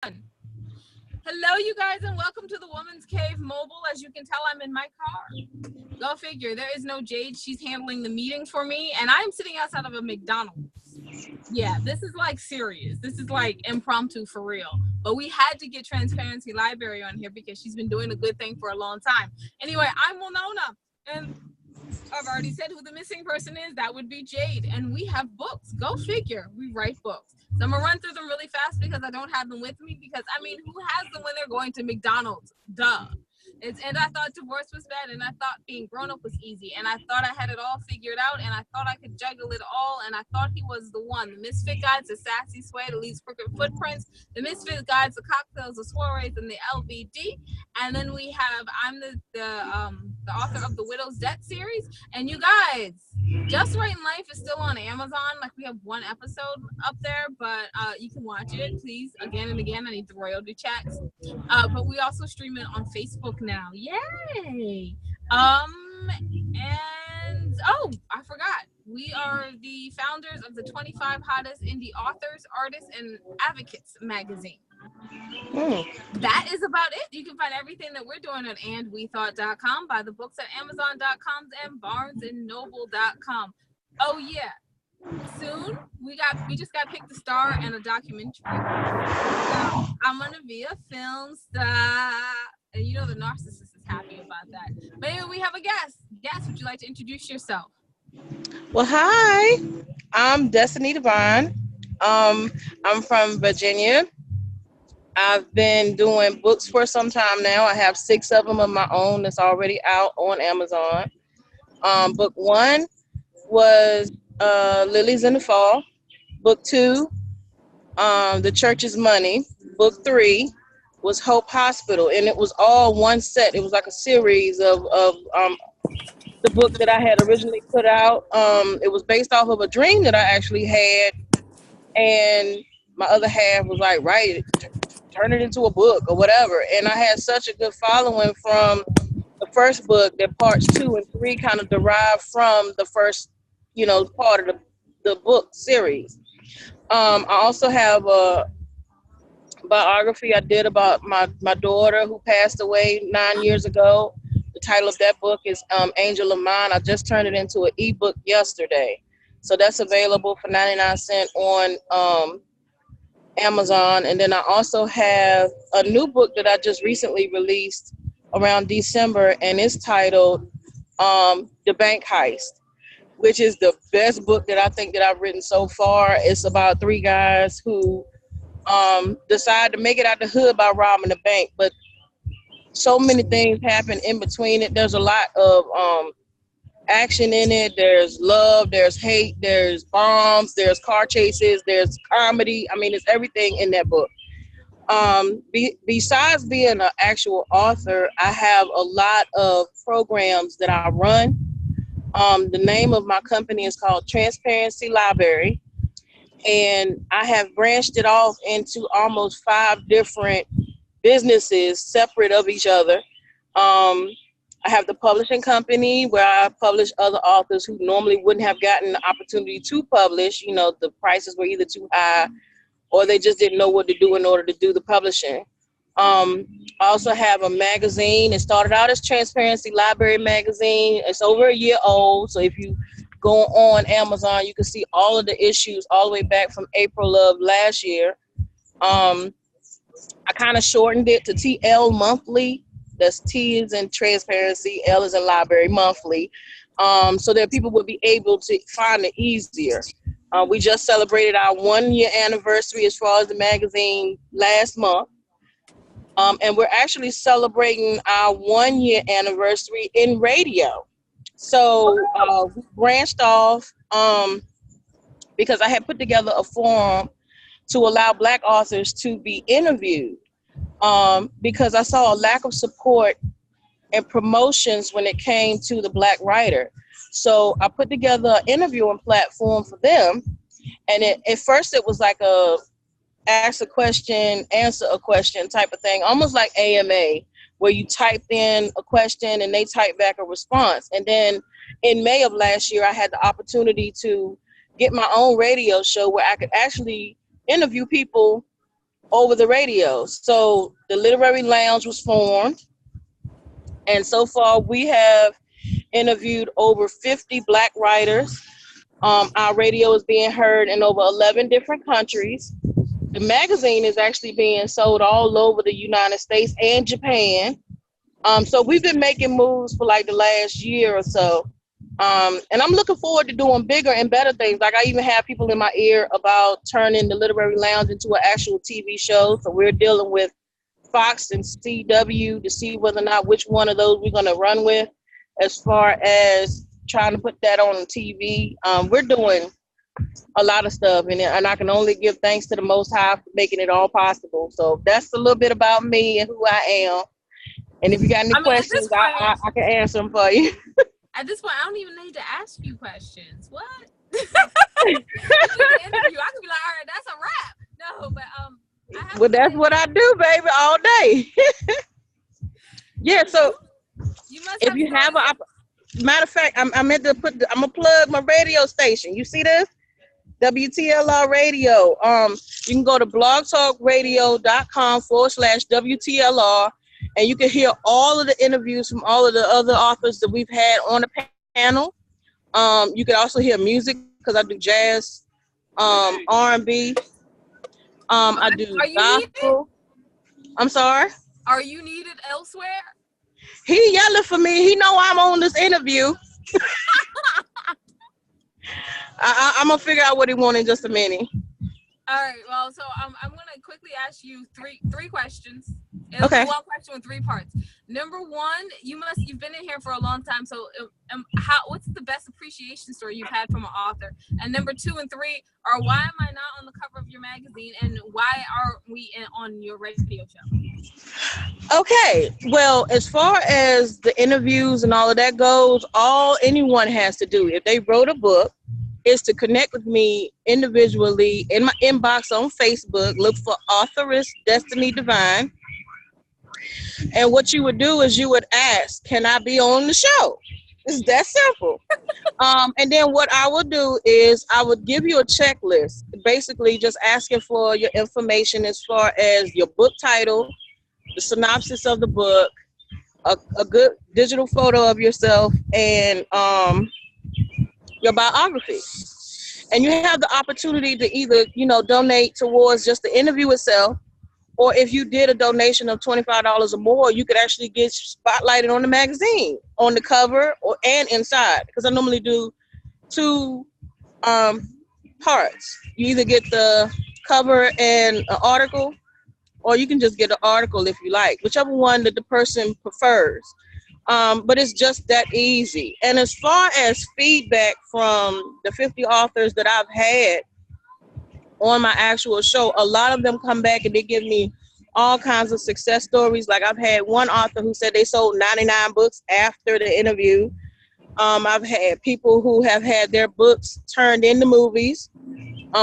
Hello, you guys, and welcome to the Woman's Cave Mobile. As you can tell, I'm in my car. Go figure. There is no Jade. She's handling the meeting for me, and I'm sitting outside of a McDonald's. Yeah, this is like serious. This is like impromptu for real. But we had to get Transparency Library on here because she's been doing a good thing for a long time. Anyway, I'm Winona, and I've already said who the missing person is. That would be Jade. And we have books. Go figure. We write books. So I'm going to run through them really fast because I don't have them with me. Because, I mean, who has them when they're going to McDonald's? Duh. And I thought divorce was bad, and I thought being grown up was easy, and I thought I had it all figured out, and I thought I could juggle it all, and I thought he was the one. The Misfit Guides, the sassy sway that leaves crooked footprints. The Misfit Guides, the cocktails, the soirees, and the LVD. And then we have I'm the author of the Widow's Debt series. And you guys, Just Right in Life is still on Amazon. Like, we have one episode up there, but you can watch it, please. Again and again, I need the royalty checks. But we also stream it on Facebook now. Yay! And oh, I forgot. We are the founders of the 25 hottest indie authors, artists, and advocates magazine. That is about it. You can find everything that we're doing at andwethought.com, buy the books at amazon.com, and barnesandnoble.com. Oh yeah, soon we just got picked a star in a documentary. So I'm gonna be a film star, and you know the narcissist is happy about that. But anyway, we have a guest. Guest, would you like to introduce yourself? Well, hi, I'm Destiny Devine. I'm from Virginia. I've been doing books for some time now. I have 6 of them of my own that's already out on Amazon. Book 1 was Lilies in the Fall. Book 2, The Church's Money. Book 3 was Hope Hospital, and it was all one set. It was like a series of the book that I had originally put out. It was based off of a dream that I actually had, and my other half was like, right, turn it into a book or whatever. And I had such a good following from the first book that parts 2 and 3 kind of derived from the first, part of the book series. I also have a biography I did about my daughter who passed away 9 years ago. The title of that book is Angel of Mine. I just turned it into an ebook yesterday. So that's available for 99 cents on Amazon. And then I also have a new book that I just recently released around December, and it's titled The Bank Heist, which is the best book that I think that I've written so far. It's about 3 guys who decide to make it out the hood by robbing the bank, but so many things happen in between it. There's a lot of action in it. There's love, there's hate, there's bombs, there's car chases, there's comedy. I mean, it's everything in that book. Besides being an actual author, I have a lot of programs that I run. The name of my company is called Transparency Library, and I have branched it off into almost 5 different businesses separate of each other. I have the publishing company where I publish other authors who normally wouldn't have gotten the opportunity to publish. The prices were either too high or they just didn't know what to do in order to do the publishing. I also have a magazine. It started out as Transparency Library Magazine. It's over a year old. So if you go on Amazon, you can see all of the issues all the way back from April of last year. I kind of shortened it to TL Monthly. That's T is in Transparency, L is in Library Monthly, so that people would be able to find it easier. We just celebrated our 1-year anniversary as far as the magazine last month, and we're actually celebrating our 1-year anniversary in radio. So we branched off because I had put together a forum to allow Black authors to be interviewed. Because I saw a lack of support and promotions when it came to the Black writer. So I put together an interviewing platform for them. And at first it was like a ask a question, answer a question type of thing, almost like AMA, where you type in a question and they type back a response. And then in May of last year, I had the opportunity to get my own radio show where I could actually interview people over the radio. So the Literary Lounge was formed, and so far we have interviewed over 50 Black writers. Our radio is being heard in over 11 different countries. The magazine is actually being sold all over the United States and Japan. So we've been making moves for like the last year or so. And I'm looking forward to doing bigger and better things. Like I even have people in my ear about turning the Literary Lounge into an actual TV show. So we're dealing with Fox and CW to see whether or not which one of those we're going to run with as far as trying to put that on TV. We're doing a lot of stuff, and I can only give thanks to the Most High for making it all possible. So that's a little bit about me and who I am. And if you got any questions, I can answer them for you. At this point, I don't even need to ask you questions. What? It's just an interview. I could be like, all right, that's a wrap. No, but well, that's what I do, baby, all day. Yeah. So you must if you have a matter of fact, I'm gonna plug my radio station. You see this? WTLR Radio. You can go to blogtalkradio.com/WTLR, and you can hear all of the interviews from all of the other authors that we've had on the panel. You can also hear music because I do jazz, R&B. I do gospel. I'm sorry? Are you needed elsewhere? He yelling for me. He know I'm on this interview. I'm gonna figure out what he wants in just a minute. All right. Well, so I'm gonna quickly ask you three questions. Okay. One question with 3 parts. Number one, you've been in here for a long time. So, what's the best appreciation story you've had from an author? And number 2 and 3 are why am I not on the cover of your magazine, and why are we on your radio show? Okay. Well, as far as the interviews and all of that goes, all anyone has to do if they wrote a book is to connect with me individually in my inbox on Facebook. Look for Authoress Destiny Divine. And what you would do is you would ask, can I be on the show? It's that simple. And then what I would do is I would give you a checklist, basically just asking for your information as far as your book title, the synopsis of the book, a good digital photo of yourself, and your biography. And you have the opportunity to either, donate towards just the interview itself, or if you did a donation of $25 or more, you could actually get spotlighted on the magazine, on the cover and inside. Because I normally do 2 parts. You either get the cover and an article, or you can just get an article if you like, whichever one that the person prefers. But it's just that easy. And as far as feedback from the 50 authors that I've had on my actual show, a lot of them come back and they give me all kinds of success stories. Like I've had one author who said they sold 99 books after the interview. I've had people who have had their books turned into movies.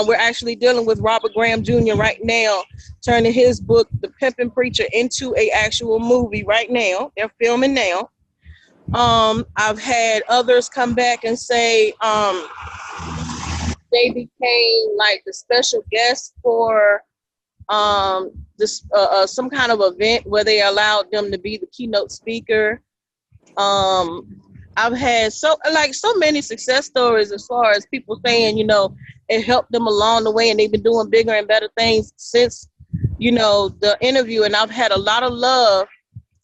We're actually dealing with Robert Graham Jr. right now, turning his book, The Pimpin' Preacher, into an actual movie right now. They're filming now. I've had others come back and say they became like the special guest for this some kind of event where they allowed them to be the keynote speaker. I've had so many success stories as far as people saying, it helped them along the way, and they've been doing bigger and better things since, the interview. And I've had a lot of love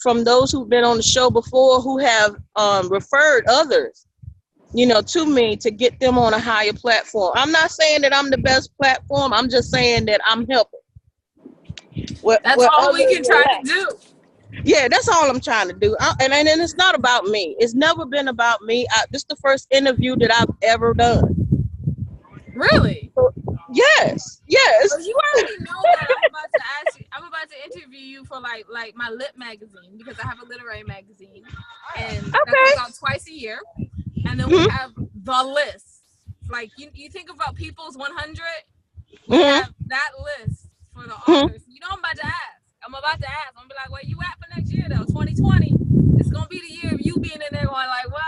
from those who've been on the show before who have referred others, to me to get them on a higher platform. I'm not saying that I'm the best platform. I'm just saying that I'm helping. That's all we can try to do. Yeah, that's all I'm trying to do. And it's not about me. It's never been about me. This is the first interview that I've ever done. Really? Yes. Well, you already know that I'm about to interview you for like my lit magazine, because I have a literary magazine, and that comes out twice a year. And then we have the list. Like you think about People's 100, we have that list for the authors. I'm about to ask. I'm gonna be like, where you at for next year though? 2020. It's gonna be the year of you being in there going like, what?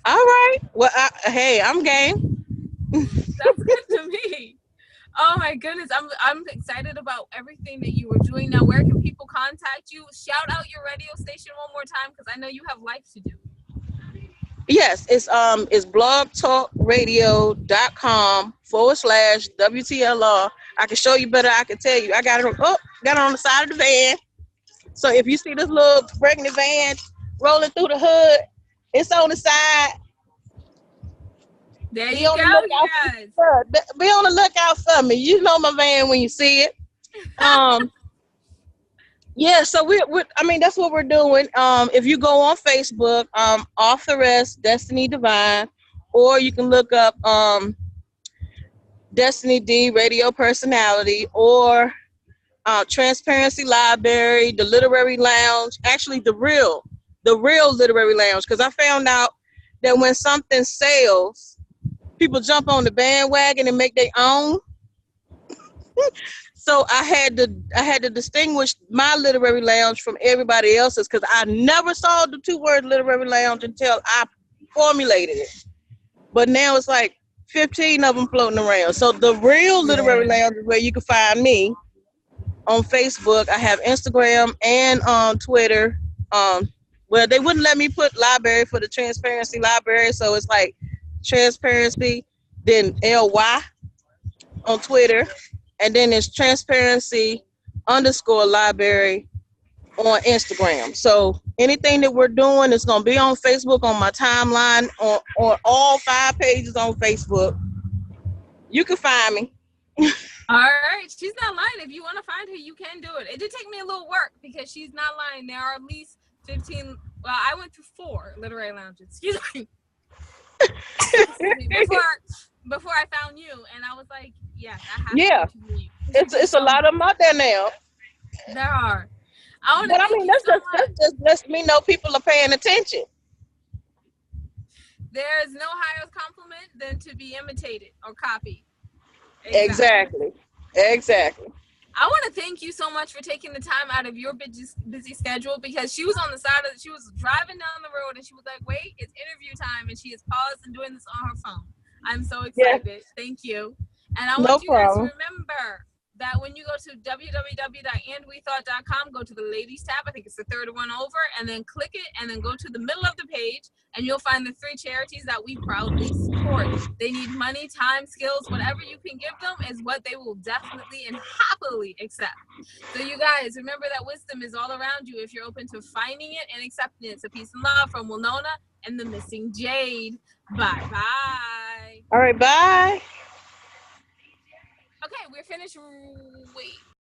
All right. Well, hey, I'm game. That's good to me. Oh my goodness, I'm excited about everything that you were doing. Now, where can people contact you? Shout out your radio station one more time because I know you have life to do. Yes, it's blogtalkradio.com/WTLR. I can show you better. I can tell you. I got it. Got it on the side of the van. So if you see this little pregnant van rolling through the hood, it's on the side. There Be you on the go, lookout. you guys. Be on the lookout for me. You know my van when you see it. Yeah, so I mean that's what we're doing. If you go on Facebook, Authoress Destiny Divine, or you can look up Destiny D Radio Personality, or Transparency Library, the Literary Lounge, actually the real Literary Lounge, because I found out that when something sells, people jump on the bandwagon and make their own. So I had to distinguish my literary lounge from everybody else's because I never saw the two-word literary lounge until I formulated it. But now it's like 15 of them floating around. So the real literary lounge is where you can find me on Facebook. I have Instagram and on Twitter. Well, they wouldn't let me put library for the Transparency Library, so it's like Transparency, then LY on Twitter, and then it's transparency_library on Instagram. So anything that we're doing is going to be on Facebook, on my timeline, on all 5 pages on Facebook. You can find me. All right, she's not lying. If you want to find her, you can do it. It did take me a little work because she's not lying. There are at least 15. Well, I went through 4 literary lounges. Excuse me. Before I found you, and I was like, yes, I have Yeah, to meet you. it's a lot of them out there now. There are. I want to But I thank mean, you so much. that just lets me know people are paying attention. There is no higher compliment than to be imitated or copied. Exactly. I want to thank you so much for taking the time out of your busy schedule, because she was on the side she was driving down the road and she was like, wait, it's interview time, and she is paused and doing this on her phone. I'm so excited. Yeah. Thank you. And I want you guys to remember that when you go to www.andwethought.com, go to the ladies tab. I think it's the third one over, and then click it, and then go to the middle of the page, and you'll find the 3 charities that we proudly support. They need money, time, skills, whatever you can give them is what they will definitely and happily accept. So you guys, remember that wisdom is all around you if you're open to finding it and accepting it. So peace and love from Winona and the missing Jade. Bye-bye. All right, bye. Okay, we're finished. Wait.